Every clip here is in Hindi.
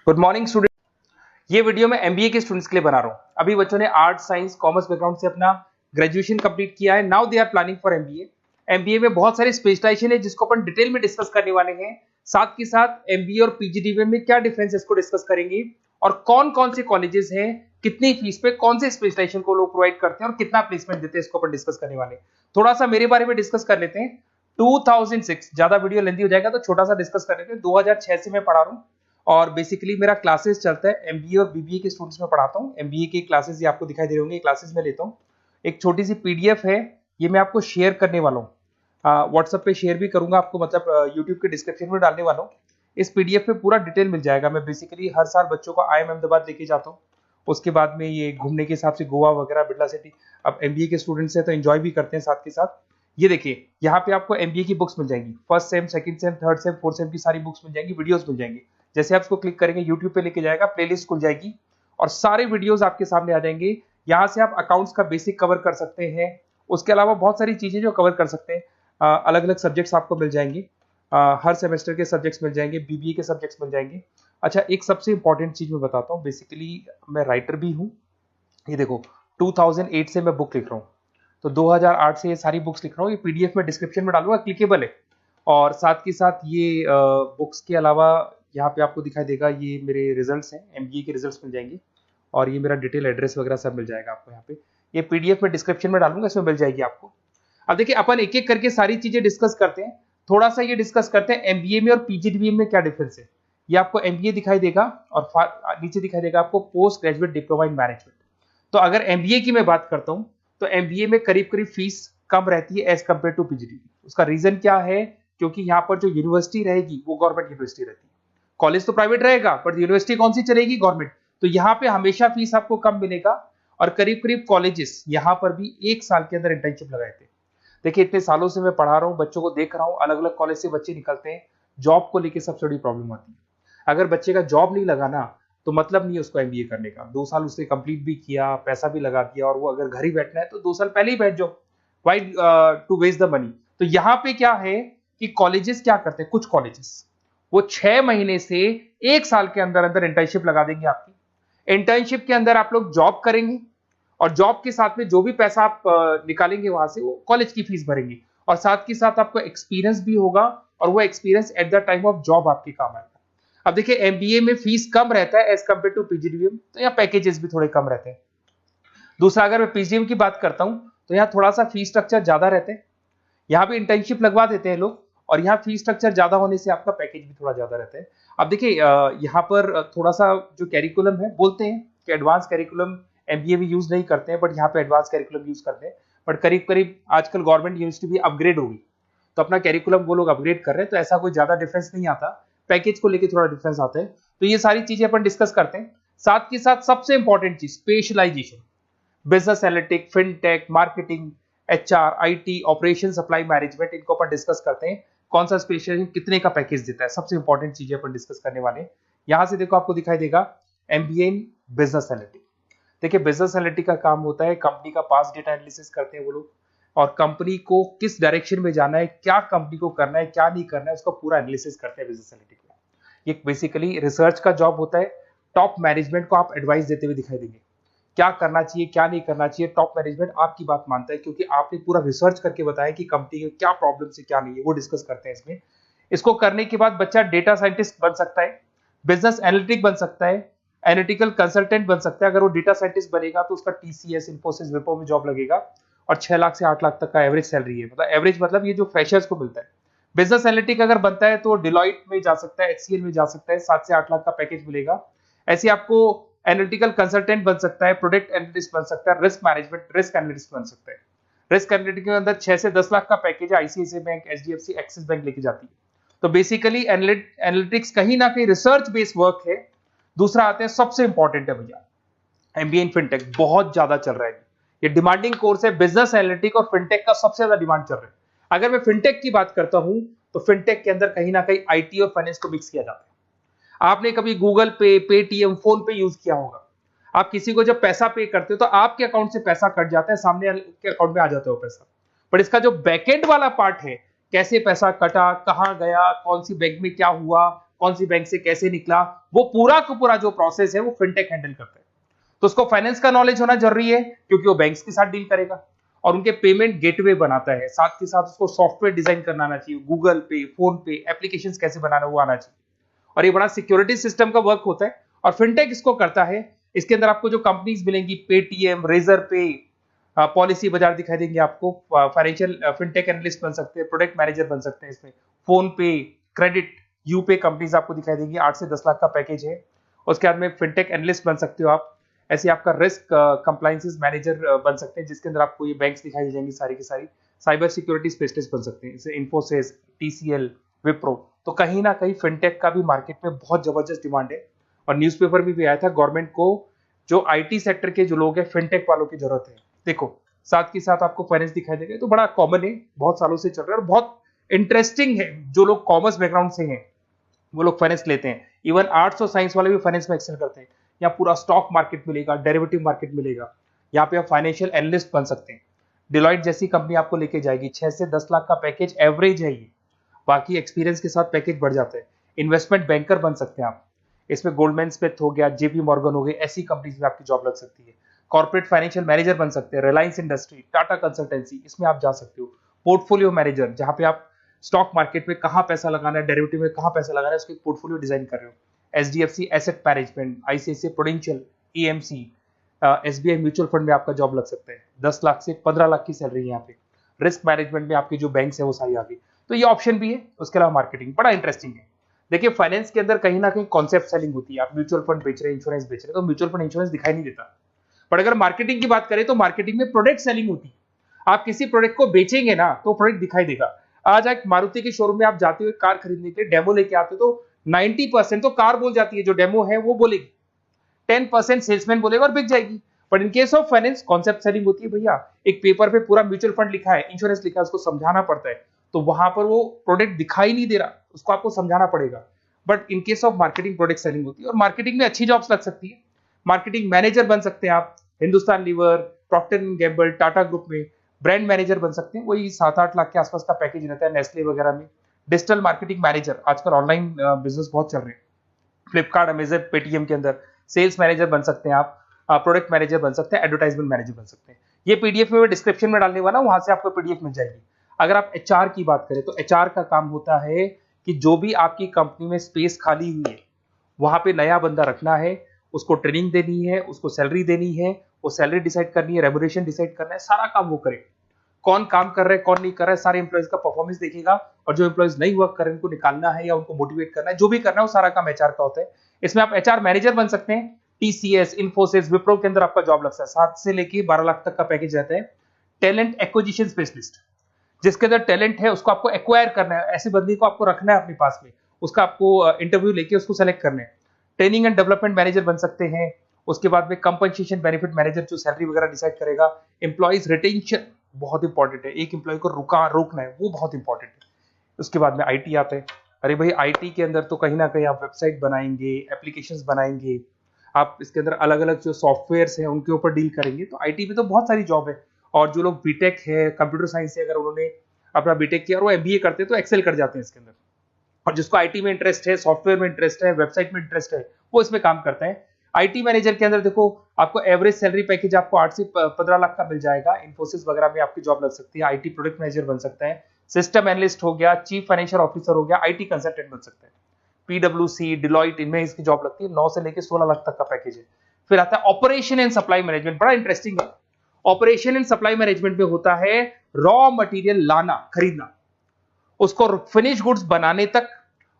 Good morning student. ये वीडियो मैं एमबीए के स्टूडेंट्स के लिए बना रहा हूँ। अभी बच्चों ने आर्ट साइंस कॉमर्स बैकग्राउंड से अपना ग्रेजुएशन कंप्लीट किया है। Now they are planning for MBA. MBA में बहुत सारे स्पेशलाइजेशन है जिसको अपन डिटेल में डिस्कस करने वाले हैं। साथ के साथ एमबीए और पीजीडीबीए में क्या डिफरेंस है इसको डिस्कस करेंगे और कौन कौन से कॉलेजेस हैं, कितनी फीस पे कौन से स्पेशलाइजेशन को लोग प्रोवाइड करते हैं और कितना प्लेसमेंट देते हैं, इसको अपन डिस्कस करने वाले हैं। थोड़ा सा मेरे बारे में डिस्कस कर लेते हैं। 2006, ज्यादा वीडियो लेंथी हो जाएगा तो छोटा सा डिस्कस कर लेते हैं। 2006 से मैं पढ़ा रहा हूँ और बेसिकली मेरा क्लासेस चलता है एमबीए और बीबीए के स्टूडेंट्स में पढ़ाता हूँ। एमबीए के क्लासेस ये आपको दिखाई दे रहे होंगे, क्लासेस में लेता हूँ। एक छोटी सी पीडीएफ है, ये मैं आपको शेयर करने वाला हूँ, व्हाट्सएप पे शेयर भी करूंगा आपको, मतलब यूट्यूब के डिस्क्रिप्शन में डालने वाला हूँ। इस पीडीएफ पे पूरा डिटेल मिल जाएगा। मैं बेसिकली हर साल बच्चों को IIM अहमदाबाद लेके जाता हूँ। उसके बाद में ये घूमने के हिसाब से गोवा वगैरह, बिरला सिटी। अब एमबीए के स्टूडेंट्स हैं तो एंजॉय भी करते हैं साथ के साथ। ये देखिए, यहाँ पे आपको एमबीए की बुक्स मिल जाएंगी। First sem, second same, third same, fourth same की सारी बुक्स मिल जाएंगी, वीडियोस मिल जाएंगी। जैसे आप इसको क्लिक करेंगे यूट्यूब पे लेके जाएगा, प्लेलिस्ट खुल जाएगी और सारे वीडियोस आपके सामने आ जाएंगे। यहाँ से आप अकाउंट्स का बेसिक कवर कर सकते हैं। उसके अलावा बहुत सारी चीजें जो कवर कर सकते हैं। अलग अलग सब्जेक्ट्स आपको मिल जाएंगे, हर सेमेस्टर के सब्जेक्ट्स मिल जाएंगे, बीबीए के सब्जेक्ट्स मिल जाएंगे। अच्छा, एक सबसे इंपॉर्टेंट चीज मैं बताता हूँ। बेसिकली मैं राइटर भी हूँ। ये देखो, 2008 से मैं बुक लिख रहा हूँ, तो 2008 से ये सारी बुक्स लिख रहा हूँ। ये पीडीएफ में डिस्क्रिप्शन में डालूंगा, क्लिकेबल है। और साथ के साथ ये बुक्स के अलावा यहाँ पे आपको दिखाई देगा, ये मेरे रिजल्ट्स हैं, एमबीए के रिजल्ट्स मिल जाएंगे और ये मेरा डिटेल एड्रेस वगैरह सब मिल जाएगा आपको यहाँ पे। ये पीडीएफ में डिस्क्रिप्शन में डालूंगा, इसमें मिल जाएगी आपको। अब देखिए, अपन एक एक करके सारी चीजें डिस्कस करते हैं। थोड़ा सा ये डिस्कस करते हैं एमबीए में और पीजीडीबीए में क्या डिफरेंस है। ये आपको एमबीए दिखाई देगा और नीचे दिखाई देगा आपको post graduate diploma in management. तो अगर एमबीए की मैं बात करता हूं तो एमबीए में करीब करीब फीस कम रहती है एज कंपेयर टू पीजीडीबी। उसका रीजन क्या है? क्योंकि यहाँ पर जो यूनिवर्सिटी रहेगी वो गवर्नमेंट यूनिवर्सिटी रहती है। कॉलेज तो प्राइवेट रहेगा बट यूनिवर्सिटी कौन सी चलेगी? गवर्नमेंट। तो यहाँ पे हमेशा फीस आपको कम मिलेगा। और करीब करीब कॉलेजेस यहाँ पर भी 1 साल के अंदर इंटर्नशिप लगाए थे। देखिए, इतने सालों से मैं पढ़ा रहा हूँ, बच्चों को देख रहा हूँ, अलग अलग कॉलेज से बच्चे निकलते हैं। जॉब को लेकर सबसे बड़ी प्रॉब्लम आती है। अगर बच्चे का जॉब नहीं लगा ना, तो मतलब नहीं है उसको एमबीए करने का। 2 साल उसने कंप्लीट भी किया, पैसा भी लगा दिया, और वो अगर घर ही बैठना है तो 2 साल पहले ही बैठ जाओ। Why to waste the money. तो यहाँ पे क्या है कि कॉलेजेस क्या करते हैं, कुछ कॉलेजेस वो 6 महीने से 1 साल के अंदर अंदर इंटर्नशिप लगा देंगे आपकी। इंटर्नशिप के अंदर आप लोग जॉब करेंगे और जॉब के साथ में जो भी पैसा आप निकालेंगे वहां से, वो कॉलेज की फीस भरेंगे। और साथ के साथ आपको एक्सपीरियंस भी होगा और वो experience at the time of job आपके काम आएगा। अब देखिए, एमबीए में फीस कम रहता है एज कंपेयर टू पीजीडीबीए, तो यहाँ पैकेजेस भी थोड़े कम रहते हैं। दूसरा, अगर मैं पीजीडीबीए की बात करता हूं तो यहाँ थोड़ा सा फीस स्ट्रक्चर ज्यादा रहते हैं। यहाँ भी इंटर्नशिप लगवा देते हैं लोग और यहाँ फीस स्ट्रक्चर ज्यादा होने से आपका पैकेज भी थोड़ा ज्यादा रहता है। अब देखिए, यहाँ पर थोड़ा सा जो कैरिकुलम है, बोलते हैं कि एडवांस कैरिकुलम एमबीए भी यूज नहीं करते हैं, बट यहाँ पे एडवांस कैरिकुलम यूज करते हैं। बट करीब करीब आजकल गवर्नमेंट यूनिवर्सिटी भी अपग्रेड होगी, तो अपना कैरिकुलम वो लोग अपग्रेड कर रहे हैं, तो ऐसा कोई ज्यादा डिफरेंस नहीं आता। पैकेज को लेके थोड़ा डिफरेंस आता है। तो ये सारी चीजें अपन डिस्कस करते हैं। साथ के साथ सबसे इंपॉर्टेंट चीज, specialisation, business analytic, fintech, marketing, HR, IT, operation, supply management, इनको अपन डिस्कस करते हैं। कौन सा स्पेशलाइजेशन कितने का पैकेज देता है, सबसे इंपॉर्टेंट चीजें अपन डिस्कस करने वाले हैं। यहां से देखो, आपको दिखाई देगा एमबीए इन बिजनेस एनालिटिक। देखिए, बिजनेस एनालिटिक का काम होता है, कंपनी का पास्ट डेटा एनालिसिस करते हैं वो लोग, और कंपनी को किस डायरेक्शन में जाना है, क्या कंपनी को करना है, क्या नहीं करना है, उसका पूरा एनालिसिस करते हैं बिजनेस एनालिटिक में। ये बेसिकली रिसर्च का जॉब होता है। टॉप मैनेजमेंट को आप एडवाइस देते हुए दिखाई देंगे, क्या करना चाहिए, क्या नहीं करना चाहिए। टॉप मैनेजमेंट आपकी बात मानता है क्योंकि आपने पूरा रिसर्च करके बताया कि कंपनी के क्या प्रॉब्लम है, क्या नहीं है, वो डिस्कस करते हैं इसमें। इसको करने के बाद बच्चा डेटा साइंटिस्ट बन सकता है, बिजनेस एनालिटिक बन सकता है, एनालिटिकल कंसल्टेंट बन सकता है। अगर वो डेटा साइंटिस्ट बनेगा तो उसका टीसीएस, इन्फोसिस, विप्रो में जॉब लगेगा और 6 लाख से 8 लाख तक का एवरेज सैलरी है। मतलब एवरेज मतलब ये जो फ्रेशर्स को मिलता है। बिजनेस एनालिटिक अगर बनता है तो डिलॉइट में जा सकता है, एचसीएल में जा सकता है, 7 से 8 लाख का पैकेज मिलेगा। ऐसे आपको एनालिटिकल कंसल्टेंट बन सकता है, प्रोडक्ट एनालिस्ट बन सकता है, रिस्क मैनेजमेंट, रिस्क एनालिस्ट बन सकता है। रिस्क एनालिटिक के अंदर 6 से 10 लाख का पैकेज है, ICICI bank, HDFC, axis bank लेके जाती है। तो बेसिकली एनालिटिक्स कहीं ना कहीं रिसर्च बेस्ड वर्क है। दूसरा आते हैं, सबसे इंपॉर्टेंट है भैया, एमबीए इन फिनटेक बहुत ज्यादा चल रहा है। ये डिमांडिंग कोर्स है। बिजनेस एनालिटिक और फिनटेक का सबसे ज्यादा डिमांड चल रहा है। अगर मैं फिनटेक की बात करता हूं तो फिनटेक के अंदर कहीं ना कहीं आईटी और फाइनेंस को मिक्स किया जाता है। आपने कभी गूगल पे, पेटीएम, फोन पे यूज किया होगा। आप किसी को जब पैसा पे करते हो तो आपके अकाउंट से पैसा कट जाता है, सामने के अकाउंट में आ जाता है वो पैसा। पर इसका जो बैकएंड वाला पार्ट है, कैसे पैसा कटा, कहां गया, कौन सी बैंक में क्या हुआ, कौन सी बैंक से कैसे निकला, वो पूरा का पूरा जो प्रोसेस है वो फिनटेक हैंडल करता है। तो उसको फाइनेंस का नॉलेज होना जरूरी है क्योंकि वो बैंक्स के साथ डील करेगा और उनके पेमेंट गेटवे बनाता है। साथ के साथ उसको सॉफ्टवेयर डिजाइन करना आना चाहिए, गूगल पे, फोन पे, एप्लीकेशन कैसे बनाना वो आना चाहिए। और ये बड़ा सिक्योरिटी सिस्टम का वर्क होता है और फिनटेक इसको करता है। इसके अंदर आपको जो कंपनीज मिलेंगी, पेटीएम, रेजर पे, पॉलिसी बाजार दिखाई देंगे आपको, फाइनेंशियल फिनटेक एनालिस्ट बन सकते हैं, प्रोडक्ट मैनेजर बन सकते हैं इसमें, फोन पे, क्रेडिट, यूपे कंपनीज आपको दिखाई देंगी। 8 से 10 लाख का पैकेज है। उसके बाद में फिनटेक एनालिस्ट बन सकते हो आप। ऐसे आपका रिस्क कंप्लायंसेस मैनेजर बन सकते हैं जिसके अंदर आपको ये बैंक्स दिखाई जाएंगी सारी की सारी। साइबर सिक्योरिटी स्पेशलिस्ट बन सकते हैं जैसे इन्फोसिस, टीसीएल, विप्रो। तो कहीं ना कहीं फिनटेक का भी मार्केट में बहुत जबरदस्त डिमांड है और न्यूज़पेपर में भी आया था गवर्नमेंट को जो आईटी सेक्टर के जो लोग हैं फिनटेक वालों की जरूरत है। देखो साथ के साथ आपको फाइनेंस दिखाई देगा, तो बड़ा कॉमन है, बहुत सालों से चल रहा है और बहुत इंटरेस्टिंग है। जो लोग कॉमर्स बैकग्राउंड से हैं वो लोग फाइनेंस लेते हैं। इवन आर्ट्स और साइंस वाले भी फाइनेंस में एक्सेल करते हैं। यहाँ पूरा स्टॉक मार्केट मिलेगा, डेरिवेटिव मार्केट मिलेगा। यहाँ पे आप फाइनेंशियल एनालिस्ट बन सकते हैं। डिलॉयट जैसी कंपनी आपको लेके जाएगी। 6 से 10 लाख का पैकेज एवरेज है ये, बाकी एक्सपीरियंस के साथ पैकेज बढ़ जाता है। इन्वेस्टमेंट बैंकर बन सकते हैं आप, इसमें गोल्डमैन स्मिथ हो गया, जेपी मॉर्गन हो गए, ऐसी कंपनीज में आपकी जॉब लग सकती है। कॉर्पोरेट फाइनेंशियल मैनेजर बन सकते हैं, रिलायंस इंडस्ट्री, टाटा कंसल्टेंसी, इसमें आप जा सकते हो। पोर्टफोलियो मैनेजर, जहां पे आप स्टॉक मार्केट में कहां पैसा लगाना है, डेरिवेटिव में कहां पैसा लगाना है, उसके पोर्टफोलियो डिजाइन कर रहे हो। HDFC asset management, ICICI prudential, EMC, SBI mutual fund में आपका जॉब लग सकता है। 10 लाख से 15 लाख की सैलरी है यहाँ पे। रिस्क मैनेजमेंट में आपकी जो बैंक्स है वो सारी आ गई। तो ये ऑप्शन भी है। उसके अलावा मार्केटिंग बड़ा इंटरेस्टिंग है। देखिए फाइनेंस के अंदर कहीं ना कहीं कॉन्सेप्ट सेलिंग होती है। आप म्यूचुअल फंड बेच रहे हैं, इंश्योरेंस बेच रहे हैं, तो म्यूचुअल फंड इंश्योरेंस दिखाई नहीं देता। पर अगर मार्केटिंग की बात करें तो मार्केटिंग में प्रोडक्ट सेलिंग होती है। आप किसी प्रोडक्ट को बेचेंगे ना तो प्रोडक्ट दिखाई देगा। आज एक मारुति के शोरूम में आप जाते हुए कार खरीदने के लिए डेमो लेके आते हो तो 90% तो कार बोल जाती है, जो डेमो है वो बोलेगी, 10% सेल्समैन बोलेगा और बिक जाएगी। But in case of finance concept selling होती है भैया। एक पेपर पे पूरा म्यूचुअल फंड लिखा है, इंश्योरेंस लिखा है, उसको समझाना पड़ता है। तो वहां पर वो प्रोडक्ट दिखाई नहीं दे रहा, उसको आपको समझाना पड़ेगा। But in case of marketing product selling होती है और मार्केटिंग में अच्छी जॉब्स लग सकती है। मार्केटिंग मैनेजर बन सकते हैं आप, Hindustan lever, Procter and Gamble, Tata group में ब्रांड मैनेजर बन सकते हैं। वही 7-8 लाख के आसपास का पैकेज रहता है नेस्ले वगैरह में। डिजिटल मार्केटिंग मैनेजर, आजकल ऑनलाइन बिजनेस बहुत चल रहे हैं, फ्लिपकार्ट, अमेजन, पेटीएम के अंदर सेल्स मैनेजर बन सकते हैं आप, प्रोडक्ट मैनेजर बन सकते हैं, एडवर्टाइजमेंट मैनेजर बन सकते हैं। ये पीडीएफ में मैं डिस्क्रिप्शन में डालने वाला हूं, वहां से आपको पीडीएफ मिल जाएगी। अगर आप एचआर की बात करें तो एचआर का काम होता है कि जो भी आपकी कंपनी में स्पेस खाली हुई है वहां पे नया बंदा रखना है, उसको ट्रेनिंग देनी है, उसको सैलरी देनी है, वो सैलरी डिसाइड करनी है, रेम्यूनरेशन डिसाइड करना है, सारा काम वो करे। कौन काम कर रहा है, कौन नहीं कर रहा है, सारे एम्प्लॉइज का परफॉर्मेंस देखेगा और जो एम्प्लॉइज नहीं वर्क कर रहे हैं उनको निकालना है या उनको मोटिवेट करना है, जो भी करना है वो सारा काम एचआर का होता है। इसमें आप एचआर मैनेजर बन सकते हैं। टीसीएस, इन्फोसिस, विप्रो के अंदर आपका जॉब लगता है। 7 से लेके 12 लाख तक का पैकेज रहता है। टैलेंट एक्विजिशन स्पेशलिस्ट, जिसके अंदर टैलेंट है उसको आपको एक्वायर करना है, ऐसे बंदे को आपको रखना है अपने पास में, उसका आपको इंटरव्यू लेके उसको सेलेक्ट करना है। ट्रेनिंग एंड डेवलपमेंट मैनेजर बन सकते हैं। उसके बाद में कंपनसेशन बेनिफिट मैनेजर, जो सैलरी वगैरह डिसाइड करेगा। एम्प्लॉइज रिटेंशन बहुत इंपॉर्टेंट है, एक एम्प्लॉय को रोकना है, वो बहुत इंपॉर्टेंट है। उसके बाद में आईटी आता है। अरे भाई आईटी के अंदर तो कहीं ना कहीं आप वेबसाइट बनाएंगे, एप्लीकेशंस बनाएंगे, आप इसके अंदर अलग अलग जो सॉफ्टवेयर्स हैं उनके ऊपर डील करेंगे। तो आईटी में तो बहुत सारी जॉब है। और जो लोग बीटेक है, कंप्यूटर साइंस से अगर उन्होंने अपना बीटेक किया और वो एमबीए करते हैं तो एक्सेल कर जाते हैं इसके अंदर। और जिसको आईटी में इंटरेस्ट है, सॉफ्टवेयर में इंटरेस्ट है, वेबसाइट में इंटरेस्ट है, वो इसमें काम करता है। आईटी मैनेजर के अंदर देखो आपको एवरेज सैलरी पैकेज आपको 8 से 15 लाख का मिल जाएगा। इन्फोसिस वगैरह में आपकी जॉब लग सकती है। आईटी प्रोडक्ट मैनेजर बन सकता है, सिस्टम एनालिस्ट हो गया, चीफ फाइनेंशियल ऑफिसर हो गया, आईटी कंसल्टेंट बन सकता है। पीडब्ल्यूसी, डिलॉयट, इनमें इसकी जॉब लगती है। 9 से लेकर 16 लाख तक का पैकेज है। फिर आता है ऑपरेशन एंड सप्लाई मैनेजमेंट, बड़ा इंटरेस्टिंग है। ऑपरेशन एंड सप्लाई मैनेजमेंट में होता है रॉ मटेरियल लाना, खरीदना, उसको फिनिश गुड्स बनाने तक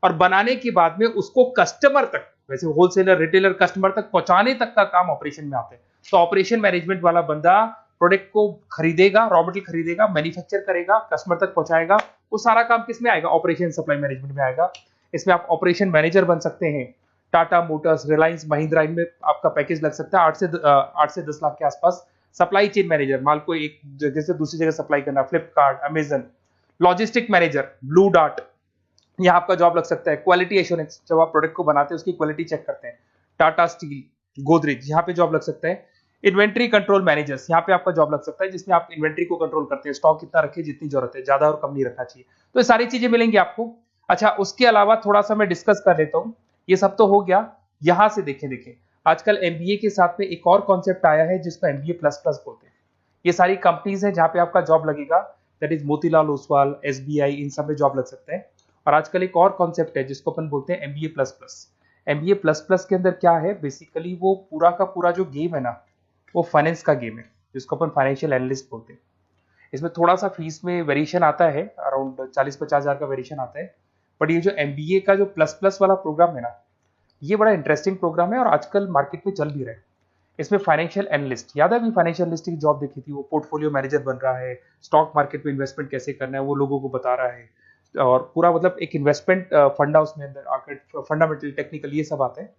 और बनाने के बाद में उसको कस्टमर तक, वैसे होलसेलर, रिटेलर, कस्टमर तक पहुंचाने तक का काम ऑपरेशन में आता है। तो ऑपरेशन मैनेजमेंट वाला बंदा प्रोडक्ट को खरीदेगा, रॉ मटेरियल खरीदेगा, मैन्युफैक्चर करेगा, कस्टमर तक पहुंचाएगा। वो सारा काम किस में आएगा? ऑपरेशन सप्लाई मैनेजमेंट में आएगा। इसमें आप ऑपरेशन मैनेजर बन सकते हैं। टाटा मोटर्स, रिलायंस, महिंद्रा, इनमें आपका पैकेज लग सकता है 8 से 10 लाख के आसपास। सप्लाई चेन मैनेजर, माल को एक जगह से दूसरी जगह सप्लाई करना, Flipkart, Amazon. Logistic manager, blue dart, यहाँ आपका जॉब लग सकता है। क्वालिटी एश्योरेंस, जब आप प्रोडक्ट को बनाते हैं उसकी क्वालिटी चेक करते हैं। टाटा स्टील, गोदरेज, यहाँ पे जॉब लग सकता है। इन्वेंट्री कंट्रोल मैनेजर्स, यहाँ पे आपका जॉब लग सकता है, जिसमें आप इन्वेंट्री को कंट्रोल करते हैं, स्टॉक कितना रखे, जितनी जरूरत है, ज्यादा और कम नहीं रखना चाहिए। तो ये सारी चीजें मिलेंगी आपको। अच्छा, उसके अलावा थोड़ा सा मैं डिस्कस कर लेता हूँ। ये सब तो हो गया। यहाँ से देखें आजकल एमबीए के साथ में एक और कॉन्सेप्ट आया है जिसको एमबीए प्लस प्लस बोलते हैं। ये सारी कंपनीज हैं जहाँ पे आपका जॉब लगेगा, that is Motilal Oswal, SBI, इन सब में जॉब लग सकते हैं। और आजकल एक और कॉन्सेप्ट है जिसको अपन बोलते हैं MBA plus plus. MBA plus plus के अंदर क्या है, बेसिकली वो पूरा का पूरा जो गेम है ना, वो फाइनेंस का गेम है, जिसको अपन फाइनेंशियल एनालिस्ट बोलते हैं। इसमें थोड़ा सा फीस में वेरिएशन आता है, अराउंड 40-50 हज़ार का वेरिएशन आता है। बट ये जो एमबीए का जो प्लस प्लस वाला प्रोग्राम है ना, ये बड़ा इंटरेस्टिंग प्रोग्राम है और आजकल मार्केट में चल भी रहा है। इसमें फाइनेंशियल एनालिस्ट, याद है अभी फाइनेंशियल एनालिस्ट की जॉब देखी थी, वो पोर्टफोलियो मैनेजर बन रहा है, स्टॉक मार्केट में इन्वेस्टमेंट कैसे करना है वो लोगों को बता रहा है, और पूरा मतलब एक इन्वेस्टमेंट फंडा उसमें अंदर आकर फंडामेंटल टेक्निकल ये सब आते हैं।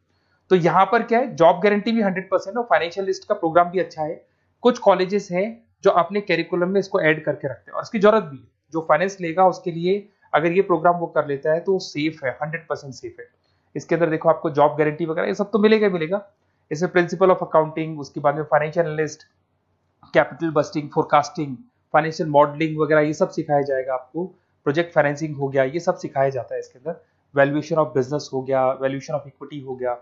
तो यहाँ पर क्या है, जॉब गारंटी भी 100% और फाइनेंशियल लिस्ट का प्रोग्राम भी अच्छा है। कुछ कॉलेजेस हैं जो अपने कैरिकुलम में इसको ऐड करके रखते हैं और इसकी जरूरत भी है। जो फाइनेंस लेगा उसके लिए अगर ये प्रोग्राम वो कर लेता है तो सेफ है, 100% सेफ है। इसके अंदर देखो आपको जॉब गारंटी वगैरह ये सब तो मिलेगा मिलेगा। इसमें प्रिंसिपल ऑफ अकाउंटिंग, उसके बाद में financial analyst, capital budgeting, forecasting, financial modelling वगैरह ये सब सिखाया जाएगा आपको। प्रोजेक्ट फाइनेंसिंग हो गया, ये सब सिखाया जाता है इसके अंदर। वैल्यूएशन ऑफ बिजनेस हो गया, वैल्यूएशन ऑफ इक्विटी हो गया,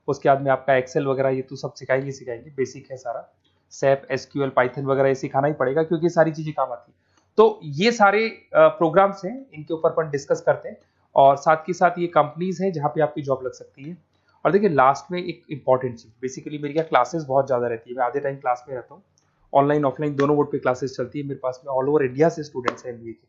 उसके बाद में आपका एक्सेल वगैरह ये तो सब सिखाएंगे, बेसिक है सारा। सैप, एसक्यूएल, पाइथन वगैरह ये सिखाना ही पड़ेगा क्योंकि सारी चीजें काम आती है। तो ये सारे प्रोग्राम्स हैं, इनके ऊपर अपन डिस्कस करते हैं और साथ के साथ ये कंपनीज हैं जहाँ पे आपकी जॉब लग सकती है। और देखिए लास्ट में एक इंपॉर्टेंट चीज, बेसिकली मेरी क्या क्लासेस बहुत ज्यादा रहती है, मैं आधे टाइम क्लास में रहता हूँ, ऑनलाइन ऑफलाइन दोनों मोड पे क्लासेस चलती है। मेरे पास में ऑल ओवर इंडिया से स्टूडेंट्स हैं एमबीए के,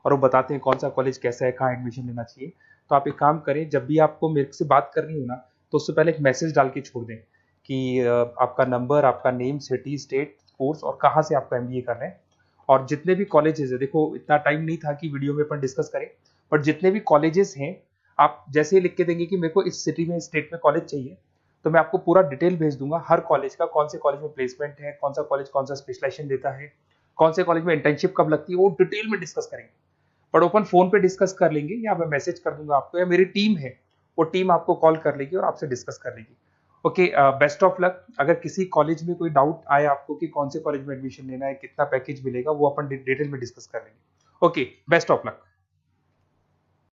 और वो बताते हैं कौन सा कॉलेज कैसा है, कहाँ एडमिशन लेना चाहिए। तो आप एक काम करें, जब भी आपको मेरे से बात करनी हो ना, तो उससे पहले एक मैसेज डाल के छोड़ दें कि आपका नंबर, आपका नेम, सिटी, स्टेट, कोर्स और कहाँ से आपका एमबीए कर रहे हैं। और जितने भी कॉलेजेस है, देखो इतना टाइम नहीं था कि वीडियो में अपन डिस्कस करें, बट जितने भी कॉलेजेस हैं आप जैसे ही लिख के देंगे कि मेरे को इस सिटी में, इस स्टेट में कॉलेज चाहिए, तो मैं आपको पूरा डिटेल भेज दूंगा हर कॉलेज का, कौन से कॉलेज में प्लेसमेंट है, कौन सा कॉलेज कौन सा स्पेशलाइजेशन देता है, कौन से कॉलेज में इंटर्नशिप कब लगती है, वो डिटेल में डिस्कस करेंगे। बट ओपन फोन पे डिस्कस कर लेंगे, या मैं मैसेज कर दूंगा आपको, या मेरी टीम है वो टीम आपको कॉल कर लेगी और आपसे डिस्कस कर लेगी। Okay, best of luck. अगर किसी कॉलेज में कोई डाउट आए आपको कि कौन से कॉलेज में एडमिशन लेना है, कितना पैकेज मिलेगा, वो अपन डिटेल में डिस्कस कर लेंगे। Okay, best of luck.